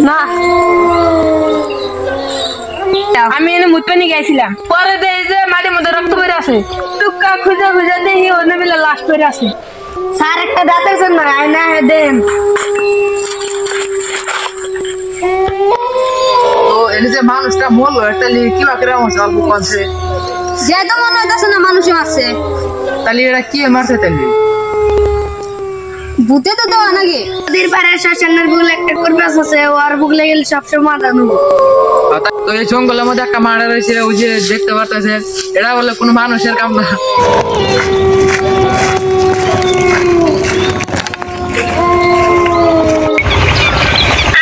না আমি এনে মুতপানি গাইছিলাম পরে দেই যে মাটির মধ্যে রক্ত পড়ে আছে টুকা খুঁজে খুঁজে দেখি ওনে মিলে লাশ পড়ে আছে স্যার একটা দাঁতের জন্য আয়না দেন তো এনে যে মানুষটা মরলো একটা কি বাকরা মরছে অল্প কনছে যে তো মনে হইতাছে না মানুষই মারছে তাহলে এটা কি মারছে তাহলে ভূতে তো দেওয়া নাকি নদীর পাড়ে শ্মশানের বুকলে একটা করবাস আছে ওর বুকলে গেলে সবসময় মাথা নেবো তো এই জঙ্গলের মধ্যে একটা মারা রয়েছে ওই যে দেখতে পারতেছে এটা বলে কোনো মানুষের কাম না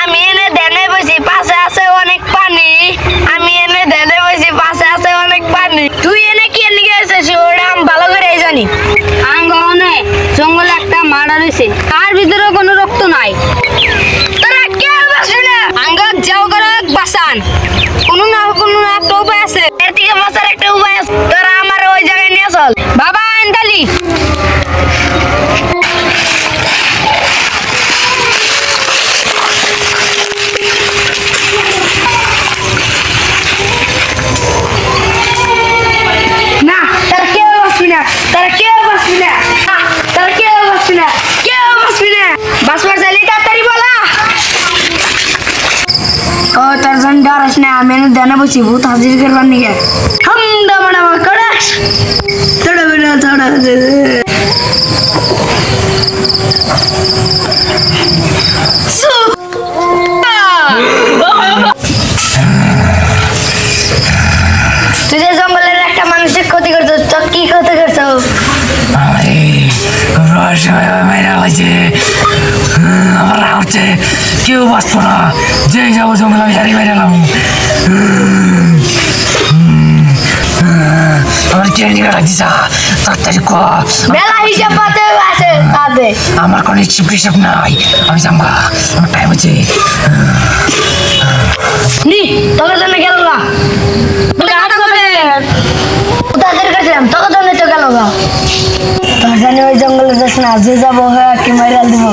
আমি এনে ধ্যানে বসি পাশে আছে অনেক পানি আমি এনে ধ্যানে বসি পাশে আছে অনেক পানি তুই এনে কি এনে গেছিস ওটা আমি ভালো করে জানি আঙ্গনে জঙ্গলে একটা মারা রয়েছে তার ভিতরে কোনো রক্ত নাই তোরা কেউ বাঁচবি না আঙ্গ যাও করে বাঁচান কোনো না একটা উপায় আছে এর থেকে বাঁচার একটা উপায় আছে তোরা আমার ওই জায়গায় নিয়ে চল বাবা আন্দালি না তারা কেউ বাঁচবি না তারা কেউ বাঁচবি না তারা কেউ বাঁচবি না কেউ বাঁচবি না বাঁচবার চাইলে তাড়াতাড়ি বলা ও তার জন্য ডরাস না আমি এনে দেনা বসি ভূত হাজির করবার নিয়ে হাম দামা দামা করাস থোড়া বেড়া থোড়া তুই যে জঙ্গলের একটা মানুষের ক্ষতি করছো তো কি ক্ষতি করছো কেউ বাঁচবো না যে যাবো জঙ্গল আমি হারিয়ে বাইরে এলাম আমার কে নিয়ে রাখছিস তাড়াতাড়ি বেলা হিসাব পাতে আছে তাতে আমার কোনো হিসাব নাই আমি জামগা আমার টাইম হচ্ছে নি তোকে জন্য গেল না তাদের কাছে তোকে জন্য তো গেল না তোর জানি ওই জঙ্গলে যাস না যে যাবো হ্যাঁ কি মাইরাল দিব